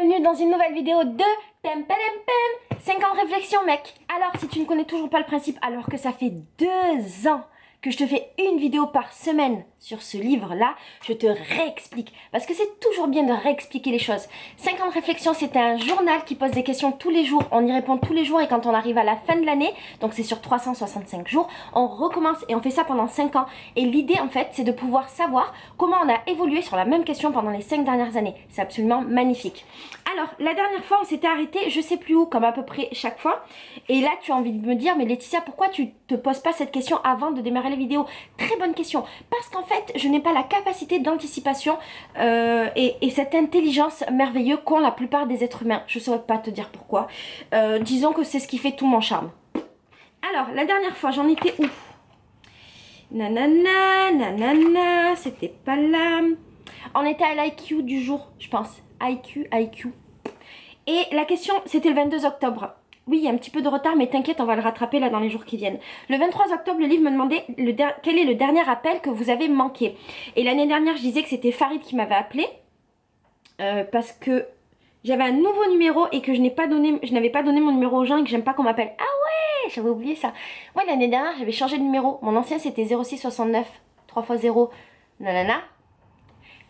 Bienvenue dans une nouvelle vidéo de Pem Pem Pem 5 ans de réflexion mec. Alors si tu ne connais toujours pas le principe alors que ça fait 2 ans que je te fais une vidéo par semaine sur ce livre-là, je te réexplique. Parce que c'est toujours bien de réexpliquer les choses. 5 ans de réflexion, c'est un journal qui pose des questions tous les jours. On y répond tous les jours et quand on arrive à la fin de l'année, donc c'est sur 365 jours, on recommence et on fait ça pendant 5 ans. Et l'idée en fait, c'est de pouvoir savoir comment on a évolué sur la même question pendant les 5 dernières années. C'est absolument magnifique. Alors, la dernière fois, on s'était arrêté, je sais plus où, comme à peu près chaque fois. Et là, tu as envie de me dire, mais Laetitia, pourquoi tu te poses pas cette question avant de démarrer la vidéo? Très bonne question. Parce qu'en fait, je n'ai pas la capacité d'anticipation et cette intelligence merveilleuse qu'ont la plupart des êtres humains. Je ne saurais pas te dire pourquoi. Disons que c'est ce qui fait tout mon charme. Alors, la dernière fois, j'en étais où? Nanana, nanana, c'était pas là. On était à l'IQ du jour, je pense. IQ. Et la question, c'était le 22 octobre. Oui, il y a un petit peu de retard, mais t'inquiète, on va le rattraper là dans les jours qui viennent. Le 23 octobre, le livre me demandait quel est le dernier appel que vous avez manqué. Et l'année dernière, je disais que c'était Farid qui m'avait appelé. Parce que j'avais un nouveau numéro et que je n'avais pas donné mon numéro aux gens et que j'aime pas qu'on m'appelle. Ah ouais, j'avais oublié ça. Ouais, l'année dernière, j'avais changé de numéro. Mon ancien, c'était 06 69 3 x 0. Nanana.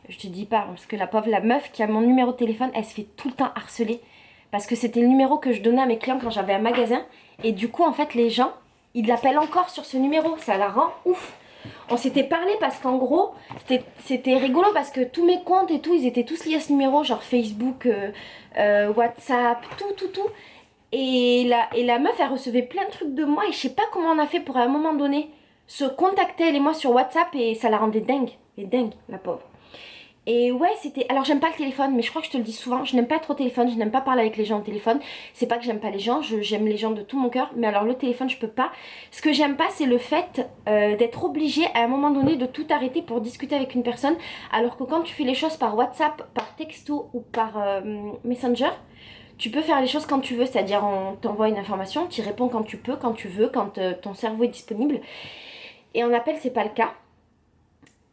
Je te dis pas, parce que la meuf qui a mon numéro de téléphone, elle se fait tout le temps harceler. Parce que c'était le numéro que je donnais à mes clients quand j'avais un magasin. Et du coup, en fait, les gens, ils l'appellent encore sur ce numéro. Ça la rend ouf. On s'était parlé parce qu'en gros, c'était rigolo parce que tous mes comptes et tout, ils étaient tous liés à ce numéro. Genre Facebook, WhatsApp, tout. Et la meuf, elle recevait plein de trucs de moi. Et je sais pas comment on a fait pour à un moment donné se contacter, elle et moi, sur WhatsApp. Et ça la rendait dingue. Et dingue, la pauvre. Et ouais, c'était... Alors, j'aime pas le téléphone, mais je crois que je te le dis souvent. Je n'aime pas être au téléphone, je n'aime pas parler avec les gens au téléphone. C'est pas que j'aime pas les gens, j'aime les gens de tout mon cœur. Mais alors, le téléphone, je peux pas. Ce que j'aime pas, c'est le fait d'être obligé à un moment donné de tout arrêter pour discuter avec une personne. Alors que quand tu fais les choses par WhatsApp, par texto ou par Messenger, tu peux faire les choses quand tu veux. C'est-à-dire, on t'envoie une information, tu y réponds quand tu peux, quand tu veux, quand ton cerveau est disponible. Et en appel, c'est pas le cas.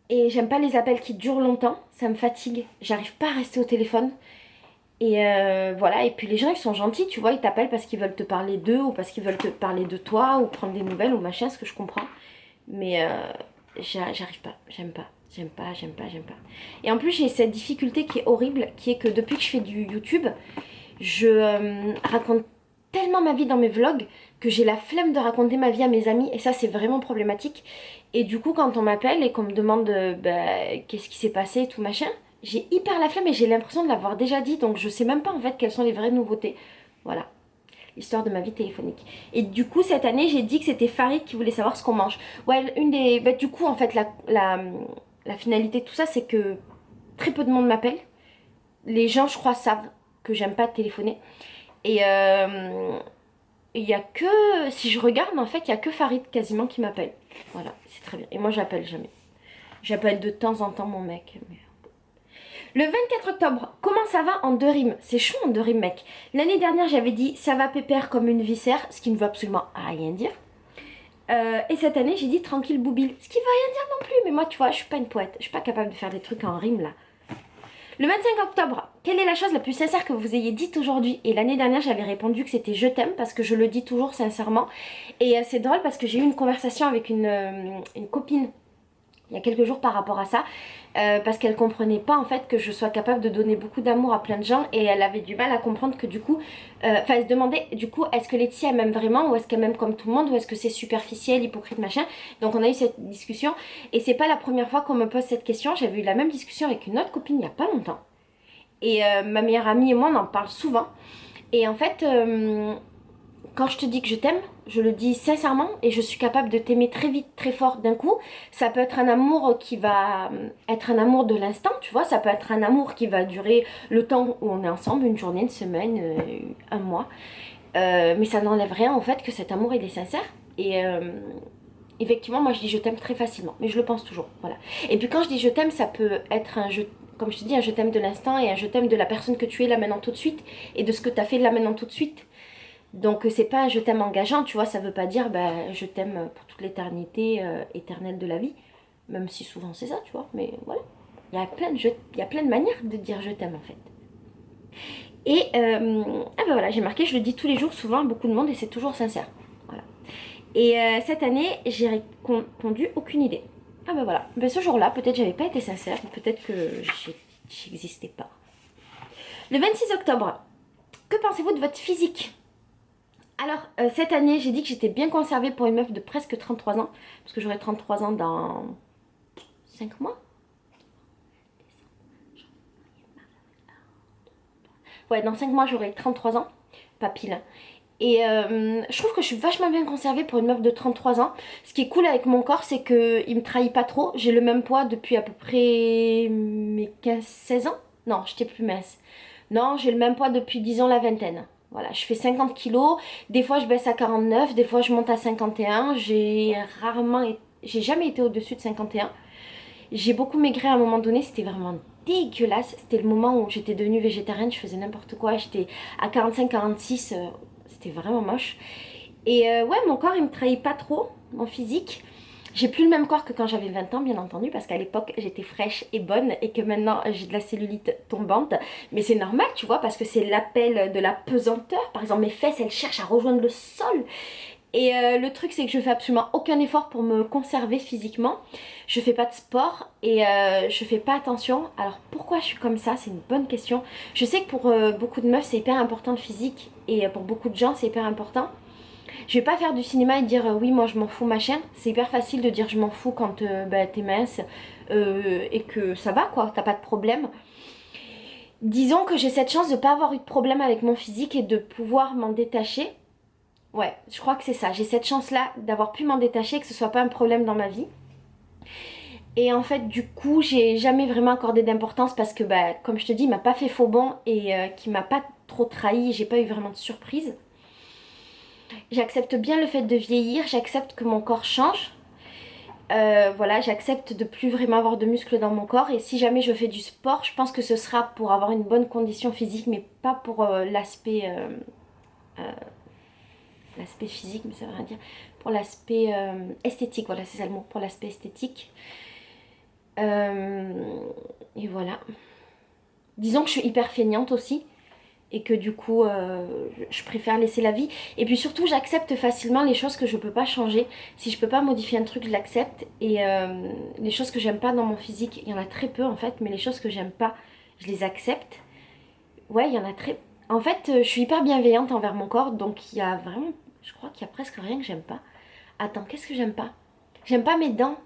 Et j'aime pas les appels qui durent longtemps, ça me fatigue. J'arrive pas à rester au téléphone. Et voilà, et puis les gens ils sont gentils, tu vois, ils t'appellent parce qu'ils veulent te parler d'eux ou parce qu'ils veulent te parler de toi ou prendre des nouvelles ou machin, ce que je comprends. Mais j'arrive pas, j'aime pas. Et en plus j'ai cette difficulté qui est horrible, qui est que depuis que je fais du YouTube, je raconte tellement ma vie dans mes vlogs que j'ai la flemme de raconter ma vie à mes amis et ça c'est vraiment problématique. Et du coup quand on m'appelle et qu'on me demande qu'est-ce qui s'est passé et tout machin, j'ai hyper la flemme et j'ai l'impression de l'avoir déjà dit, donc je sais même pas en fait quelles sont les vraies nouveautés. Voilà, l'histoire de ma vie téléphonique. Et du coup cette année j'ai dit que c'était Farid qui voulait savoir ce qu'on mange. Ouais, du coup en fait la finalité de tout ça c'est que très peu de monde m'appelle. Les gens je crois savent que j'aime pas téléphoner. Et il y a que, si je regarde en fait, il y a que Farid quasiment qui m'appelle. Voilà, c'est très bien. Et moi j'appelle jamais. J'appelle de temps en temps mon mec. Mais... Le 24 octobre, comment ça va en 2 rimes? C'est chaud en 2 rimes mec. L'année dernière j'avais dit ça va pépère comme une viscère, ce qui ne veut absolument rien dire. Et cette année j'ai dit tranquille boubille, ce qui veut rien dire non plus. Mais moi tu vois, je suis pas une poète. Je suis pas capable de faire des trucs en rime là. Le 25 octobre, quelle est la chose la plus sincère que vous ayez dite aujourd'hui? Et l'année dernière, j'avais répondu que c'était je t'aime parce que je le dis toujours sincèrement. Et c'est drôle parce que j'ai eu une conversation avec une copine il y a quelques jours par rapport à ça. Parce qu'elle comprenait pas en fait que je sois capable de donner beaucoup d'amour à plein de gens. Et elle avait du mal à comprendre que du coup... Enfin, elle se demandait du coup, est-ce que Laetitia elle m'aime vraiment? Ou est-ce qu'elle m'aime comme tout le monde? Ou est-ce que c'est superficiel, hypocrite, machin? Donc on a eu cette discussion. Et c'est pas la première fois qu'on me pose cette question. J'avais eu la même discussion avec une autre copine il y a pas longtemps. Et ma meilleure amie et moi on en parle souvent. Et en fait, quand je te dis que je t'aime, je le dis sincèrement et je suis capable de t'aimer très vite, très fort d'un coup. Ça peut être un amour qui va être un amour de l'instant, tu vois. Ça peut être un amour qui va durer le temps où on est ensemble, une journée, une semaine, un mois. Mais ça n'enlève rien en fait que cet amour il est sincère. Et effectivement, moi je dis je t'aime très facilement, mais je le pense toujours, voilà. Et puis quand je dis je t'aime, ça peut être un je, comme je te dis, un je t'aime de l'instant et un je t'aime de la personne que tu es là maintenant tout de suite et de ce que tu as fait là maintenant tout de suite. Donc c'est pas un je t'aime engageant, tu vois, ça veut pas dire je t'aime pour toute l'éternité éternelle de la vie, même si souvent c'est ça, tu vois, mais voilà. Il y a plein de manières de dire je t'aime en fait. Et ah ben voilà, j'ai marqué, je le dis tous les jours, souvent à beaucoup de monde et c'est toujours sincère. Voilà. Et cette année, j'ai répondu aucune idée. Ah ben voilà, ben ce jour-là, peut-être j'avais pas été sincère, peut-être que j'existais pas. Le 26 octobre, que pensez-vous de votre physique? Alors, cette année, j'ai dit que j'étais bien conservée pour une meuf de presque 33 ans, parce que j'aurai 33 ans dans 5 mois. Ouais, dans 5 mois, j'aurai 33 ans, pas pile. Et je trouve que je suis vachement bien conservée pour une meuf de 33 ans. Ce qui est cool avec mon corps, c'est qu'il me trahit pas trop. J'ai le même poids depuis à peu près mes 15-16 ans. Non, j'étais plus mince. Non, j'ai le même poids depuis, disons, la vingtaine. Voilà, je fais 50 kilos. Des fois, je baisse à 49. Des fois, je monte à 51. J'ai jamais été au-dessus de 51. J'ai beaucoup maigri à un moment donné. C'était vraiment dégueulasse. C'était le moment où j'étais devenue végétarienne. Je faisais n'importe quoi. J'étais à 45-46. C'était vraiment moche. Et ouais, mon corps, il me trahit pas trop, mon physique. J'ai plus le même corps que quand j'avais 20 ans, bien entendu, parce qu'à l'époque, j'étais fraîche et bonne et que maintenant, j'ai de la cellulite tombante. Mais c'est normal, tu vois, parce que c'est l'appel de la pesanteur. Par exemple, mes fesses, elles cherchent à rejoindre le sol. Et le truc, c'est que je fais absolument aucun effort pour me conserver physiquement. Je fais pas de sport et je fais pas attention. Alors pourquoi je suis comme ça? C'est une bonne question. Je sais que pour beaucoup de meufs, c'est hyper important le physique et pour beaucoup de gens, c'est hyper important. Je vais pas faire du cinéma et dire oui, moi je m'en fous, machin. C'est hyper facile de dire je m'en fous quand bah, t'es mince et que ça va quoi, t'as pas de problème. Disons que j'ai cette chance de pas avoir eu de problème avec mon physique et de pouvoir m'en détacher. Ouais, je crois que c'est ça. J'ai cette chance-là d'avoir pu m'en détacher, que ce soit pas un problème dans ma vie. Et en fait, du coup, j'ai jamais vraiment accordé d'importance parce que, bah, comme je te dis, il m'a pas fait faux bon et qui m'a pas trop trahi. J'ai pas eu vraiment de surprise. J'accepte bien le fait de vieillir, j'accepte que mon corps change. Voilà, j'accepte de plus vraiment avoir de muscles dans mon corps. Et si jamais je fais du sport, je pense que ce sera pour avoir une bonne condition physique, mais pas pour l'aspect physique, mais ça veut rien dire. Pour l'aspect esthétique, voilà, c'est ça le mot, pour l'aspect esthétique. Et voilà. Disons que je suis hyper feignante aussi. Et que du coup, je préfère laisser la vie. Et puis surtout, j'accepte facilement les choses que je peux pas changer. Si je peux pas modifier un truc, je l'accepte. Et les choses que j'aime pas dans mon physique, il y en a très peu en fait, mais les choses que j'aime pas, je les accepte. Ouais, il y en a très... En fait, je suis hyper bienveillante envers mon corps, donc il y a vraiment... Je crois qu'il y a presque rien que j'aime pas. Attends, qu'est-ce que j'aime pas? J'aime pas mes dents.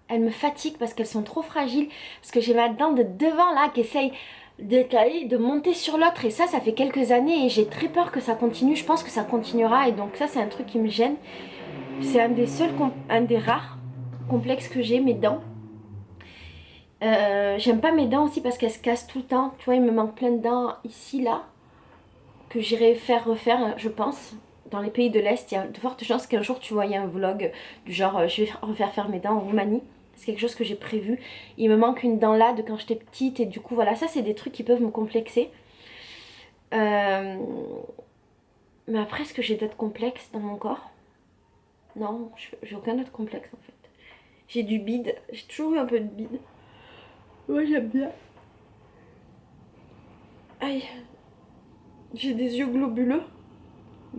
Elles me fatiguent parce qu'elles sont trop fragiles. Parce que j'ai ma dent de devant là qui essaye de monter sur l'autre. Et ça fait quelques années et j'ai très peur que ça continue. Je pense que ça continuera et donc ça, c'est un truc qui me gêne. C'est un des rares complexes que j'ai, mes dents. J'aime pas mes dents aussi parce qu'elles se cassent tout le temps. Tu vois, il me manque plein de dents ici, là, que j'irai faire refaire, je pense. Dans les pays de l'Est, il y a de fortes chances qu'un jour tu voyais un vlog du genre je vais refaire faire mes dents en Roumanie. C'est quelque chose que j'ai prévu. Il me manque une dent là de quand j'étais petite et du coup voilà, ça c'est des trucs qui peuvent me complexer. Mais après, est-ce que j'ai d'autres complexes dans mon corps? Non, j'ai aucun autre complexe en fait. J'ai du bide, j'ai toujours eu un peu de bide. Moi j'aime bien. Aïe, j'ai des yeux globuleux.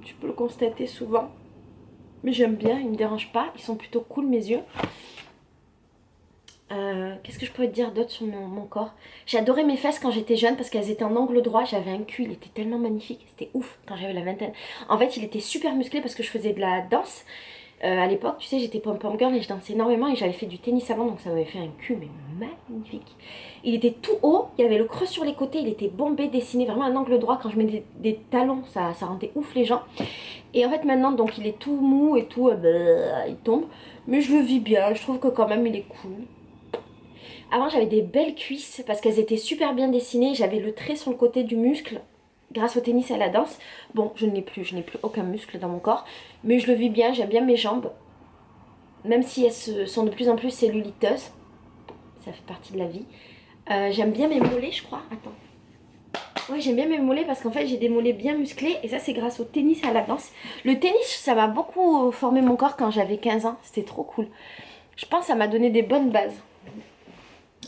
Tu peux le constater souvent. Mais j'aime bien, ils me dérangent pas. Ils sont plutôt cool mes yeux. Qu'est-ce que je pourrais te dire d'autre sur mon corps? J'ai adoré mes fesses quand j'étais jeune parce qu'elles étaient en angle droit. J'avais un cul, il était tellement magnifique. C'était ouf quand j'avais la vingtaine. En fait, il était super musclé parce que je faisais de la danse. À l'époque, tu sais, j'étais pom-pom girl et je dansais énormément et j'avais fait du tennis avant, donc ça m'avait fait un cul mais magnifique. Il était tout haut, il y avait le creux sur les côtés, il était bombé, dessiné, vraiment un angle droit. Quand je mettais des talons, ça rendait ouf les gens. Et en fait maintenant, donc il est tout mou et tout, il tombe. Mais je le vis bien, je trouve que quand même il est cool. Avant j'avais des belles cuisses parce qu'elles étaient super bien dessinées, j'avais le trait sur le côté du muscle. Grâce au tennis et à la danse, bon, je n'ai plus aucun muscle dans mon corps, mais je le vis bien, j'aime bien mes jambes, même si elles sont de plus en plus celluliteuses, ça fait partie de la vie. J'aime bien mes mollets, je crois, attends. Ouais, j'aime bien mes mollets parce qu'en fait j'ai des mollets bien musclés et ça c'est grâce au tennis et à la danse. Le tennis, ça m'a beaucoup formé mon corps quand j'avais 15 ans, c'était trop cool. Je pense que ça m'a donné des bonnes bases.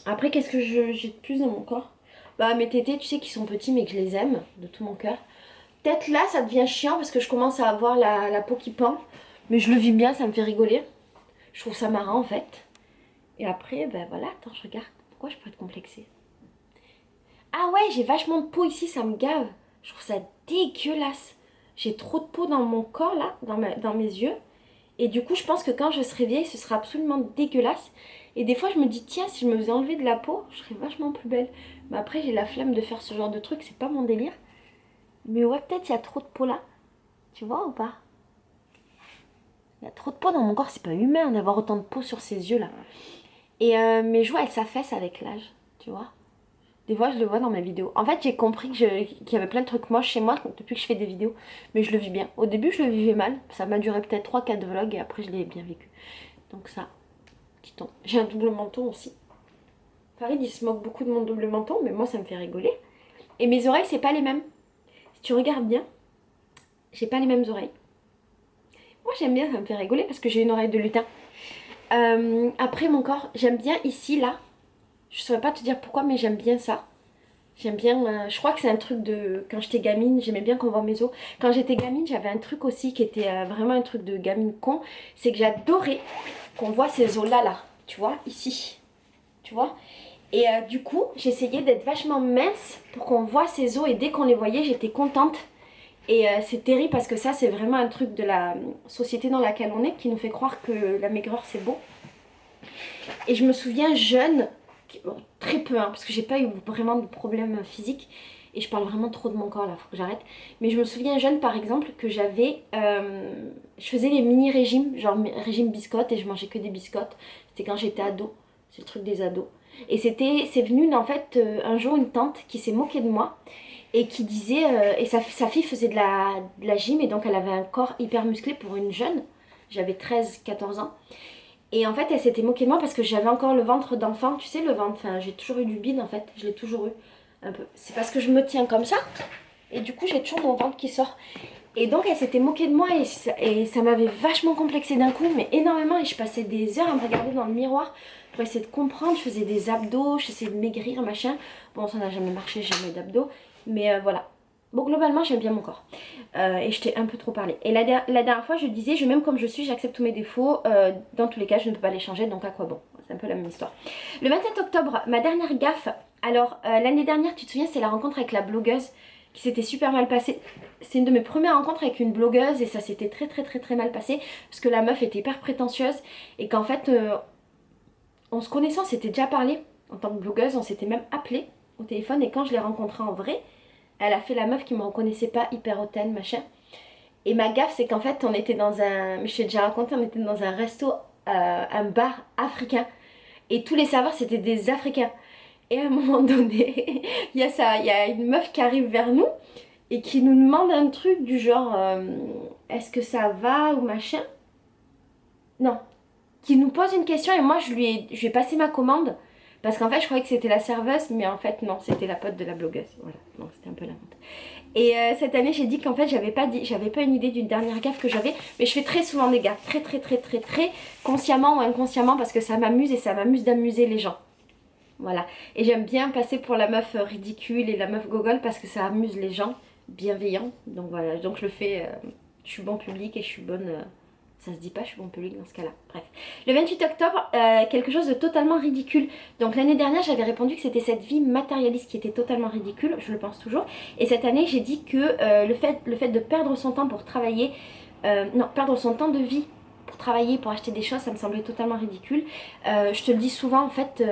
Après, qu'est-ce que j'ai de plus dans mon corps? Bah mes tétés, tu sais qu'ils sont petits mais que je les aime de tout mon cœur. Peut-être là ça devient chiant parce que je commence à avoir la peau qui pend. Mais je le vis bien, ça me fait rigoler. Je trouve ça marrant en fait. Et après, ben voilà, attends, je regarde. Pourquoi je peux être complexée? Ah ouais, j'ai vachement de peau ici, ça me gave. Je trouve ça dégueulasse. J'ai trop de peau dans mon corps là, dans mes yeux. Et du coup, je pense que quand je serai vieille, ce sera absolument dégueulasse. Et des fois, je me dis, tiens, si je me faisais enlever de la peau, je serais vachement plus belle. Mais après, j'ai la flemme de faire ce genre de truc, c'est pas mon délire. Mais ouais, peut-être il y a trop de peau là. Tu vois ou pas? Il y a trop de peau dans mon corps, c'est pas humain d'avoir autant de peau sur ses yeux là. Et mes joues, elles s'affaissent avec l'âge, tu vois. Des fois, je le vois dans mes vidéos. En fait, j'ai compris qu'il y avait plein de trucs moches chez moi depuis que je fais des vidéos. Mais je le vis bien. Au début, je le vivais mal. Ça m'a duré peut-être 3-4 vlogs et après, je l'ai bien vécu. Donc ça, petit ton. J'ai un double menton aussi. Farid, il se moque beaucoup de mon double menton, mais moi, ça me fait rigoler. Et mes oreilles, c'est pas les mêmes. Si tu regardes bien, j'ai pas les mêmes oreilles. Moi, j'aime bien, ça me fait rigoler parce que j'ai une oreille de lutin. Après, mon corps, j'aime bien ici, là. Je saurais pas te dire pourquoi, mais j'aime bien ça. J'aime bien, je crois que c'est un truc de... Quand j'étais gamine, j'aimais bien qu'on voit mes os. Quand j'étais gamine, j'avais un truc aussi qui était vraiment un truc de gamine con. C'est que j'adorais qu'on voit ces os-là, là. Tu vois, ici. Tu vois. Et du coup, j'essayais d'être vachement mince pour qu'on voit ces os. Et dès qu'on les voyait, j'étais contente. Et c'est terrible parce que ça, c'est vraiment un truc de la société dans laquelle on est qui nous fait croire que la maigreur, c'est beau. Et je me souviens jeune, bon, très peu, hein, parce que j'ai pas eu vraiment de problème physique. Et je parle vraiment trop de mon corps là, faut que j'arrête. Mais je me souviens jeune par exemple que j'avais... je faisais des mini-régimes, genre régime biscotte et je mangeais que des biscottes. C'était quand j'étais ado, c'est le truc des ados. Et c'est venu en fait un jour une tante qui s'est moquée de moi. Et qui disait... et sa fille faisait de la gym et donc elle avait un corps hyper musclé pour une jeune. J'avais 13-14 ans. Et en fait, elle s'était moquée de moi parce que j'avais encore le ventre d'enfant. Tu sais, le ventre, enfin, j'ai toujours eu du bide en fait. Je l'ai toujours eu, un peu. C'est parce que je me tiens comme ça. Et du coup, j'ai toujours mon ventre qui sort. Et donc, elle s'était moquée de moi et ça m'avait vachement complexé d'un coup, mais énormément. Et je passais des heures à me regarder dans le miroir pour essayer de comprendre. Je faisais des abdos, j'essayais de maigrir, machin. Bon, ça n'a jamais marché, j'ai jamais d'abdos. Mais voilà. Bon, globalement, j'aime bien mon corps. Et je t'ai un peu trop parlé. Et la dernière fois, je disais, je m'aime comme je suis, j'accepte tous mes défauts. Dans tous les cas, je ne peux pas les changer, donc à quoi bon? C'est un peu la même histoire. Le 27 octobre, ma dernière gaffe. Alors, l'année dernière, tu te souviens, c'est la rencontre avec la blogueuse qui s'était super mal passée. C'est une de mes premières rencontres avec une blogueuse et ça s'était très mal passé parce que la meuf était hyper prétentieuse et qu'en fait, en se connaissant, on s'était déjà parlé en tant que blogueuse, on s'était même appelé au téléphone et quand je l'ai rencontrée en vrai, elle a fait la meuf qui me reconnaissait pas, hyper hautaine, machin. Et ma gaffe, c'est qu'en fait, on était dans un... Je t'ai déjà raconté, on était dans un resto, un bar africain. Et tous les serveurs, c'était des Africains. Et à un moment donné, il y a une meuf qui arrive vers nous et qui nous demande un truc du genre est-ce que ça va ou machin? Non. Qui nous pose une question et moi, je lui ai passé ma commande. Parce qu'en fait, je croyais que c'était la serveuse, mais en fait, non, c'était la pote de la blogueuse. Voilà, donc c'était un peu la honte. Et cette année, j'ai dit qu'en fait, j'avais pas une idée d'une dernière gaffe que j'avais, mais je fais très souvent des gaffes, très consciemment ou inconsciemment, parce que ça m'amuse et ça m'amuse d'amuser les gens. Voilà. Et j'aime bien passer pour la meuf ridicule et la meuf gogole parce que ça amuse les gens bienveillants. Donc voilà, donc je le fais, je suis bon public et je suis bonne... ça se dit pas, je suis bon public dans ce cas-là. Bref. Le 28 octobre, quelque chose de totalement ridicule. Donc l'année dernière, j'avais répondu que c'était cette vie matérialiste qui était totalement ridicule. Je le pense toujours. Et cette année, j'ai dit que le fait de perdre son temps pour travailler... non, perdre son temps de vie pour travailler, pour acheter des choses, ça me semblait totalement ridicule. Je te le dis souvent, en fait,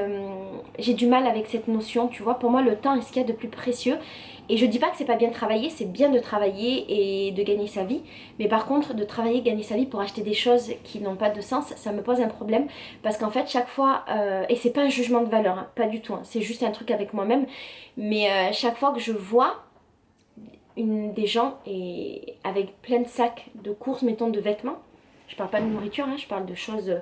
j'ai du mal avec cette notion. Tu vois, pour moi, le temps est ce qu'il y a de plus précieux. Et je dis pas que c'est pas bien de travailler, c'est bien de travailler et de gagner sa vie. Mais par contre, de travailler, gagner sa vie pour acheter des choses qui n'ont pas de sens, ça me pose un problème. Parce qu'en fait, chaque fois, et c'est pas un jugement de valeur, hein, pas du tout, hein, c'est juste un truc avec moi-même. Mais chaque fois que je vois des gens avec plein de sacs de courses, mettons de vêtements, je parle pas de nourriture, hein, je parle de choses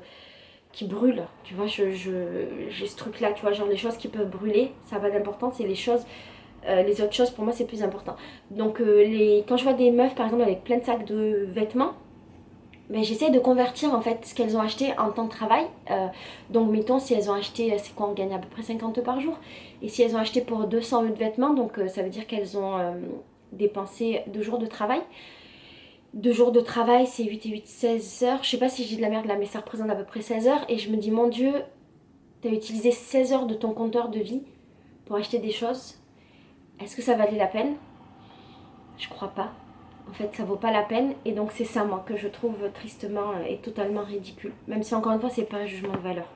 qui brûlent. Tu vois, j'ai ce truc-là, tu vois, genre les choses qui peuvent brûler, ça n'a pas d'importance, c'est les choses... les autres choses pour moi c'est plus important. Donc quand je vois des meufs par exemple avec plein de sacs de vêtements, ben, j'essaie de convertir en fait ce qu'elles ont acheté en temps de travail. Donc mettons si elles ont acheté, c'est quoi, on gagne à peu près 50 par jour. Et si elles ont acheté pour 200 € de vêtements, donc ça veut dire qu'elles ont dépensé 2 jours de travail. 2 jours de travail, c'est 8 et 8, 16 heures. Je sais pas si j'ai de la merde là, mais ça représente à peu près 16 heures. Et je me dis, mon Dieu, t'as utilisé 16 heures de ton compteur de vie pour acheter des choses. Est-ce que ça valait la peine? Je crois pas. En fait, ça vaut pas la peine. Et donc, c'est ça, moi, que je trouve tristement et totalement ridicule. Même si, encore une fois, c'est pas un jugement de valeur.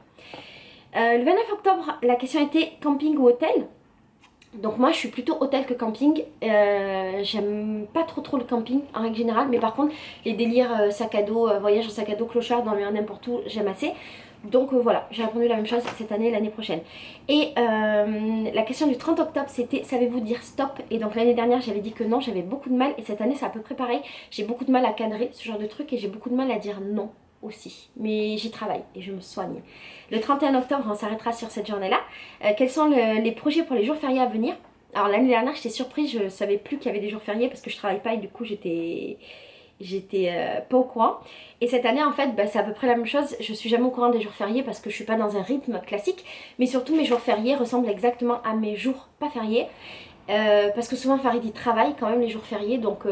Le 29 octobre, la question était camping ou hôtel. Donc moi je suis plutôt hôtel que camping, j'aime pas trop le camping en règle générale, mais par contre les délires sac à dos, voyage en sac à dos, clochard, dormir n'importe où, j'aime assez. Donc voilà, j'ai répondu la même chose cette année et l'année prochaine. Et la question du 30 octobre c'était savez-vous dire stop? Et donc l'année dernière j'avais dit que non, j'avais beaucoup de mal, et cette année c'est à peu près pareil, j'ai beaucoup de mal à cadrer ce genre de truc et j'ai beaucoup de mal à dire non aussi, mais j'y travaille et je me soigne. Le 31 octobre, on s'arrêtera sur cette journée-là. Quels sont les projets pour les jours fériés à venir? Alors l'année dernière, j'étais surprise, je savais plus qu'il y avait des jours fériés parce que je travaille pas et du coup j'étais pas au courant. Et cette année en fait bah, c'est à peu près la même chose, je suis jamais au courant des jours fériés parce que je suis pas dans un rythme classique, mais surtout mes jours fériés ressemblent exactement à mes jours pas fériés. Parce que souvent Farid il travaille quand même les jours fériés, donc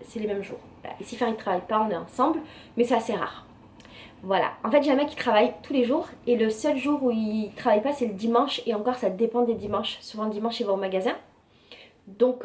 c'est les mêmes jours. Et si Farid travaille pas, on est ensemble, mais c'est assez rare. Voilà, en fait j'ai un mec qui travaille tous les jours et le seul jour où il travaille pas c'est le dimanche, et encore ça dépend des dimanches. Souvent le dimanche il va au magasin. Donc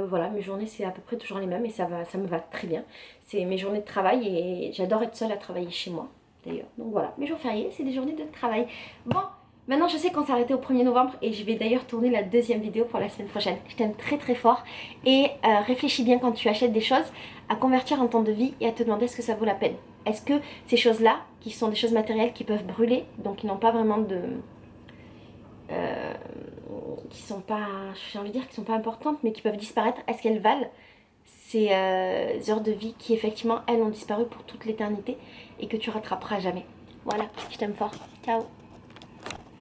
voilà, mes journées c'est à peu près toujours les mêmes et ça me va très bien. C'est mes journées de travail et j'adore être seule à travailler chez moi d'ailleurs. Donc voilà, mes jours fériés c'est des journées de travail. Bon, maintenant je sais qu'on s'est arrêté au 1er novembre et je vais d'ailleurs tourner la deuxième vidéo pour la semaine prochaine. Je t'aime très fort et réfléchis bien quand tu achètes des choses à convertir en temps de vie et à te demander est-ce que ça vaut la peine. Est-ce que ces choses-là, qui sont des choses matérielles qui peuvent brûler, donc qui n'ont pas vraiment de... qui sont pas, j'ai envie de dire, qui sont pas importantes, mais qui peuvent disparaître, est-ce qu'elles valent ces heures de vie qui effectivement, elles ont disparu pour toute l'éternité et que tu rattraperas jamais? Voilà, je t'aime fort. Ciao.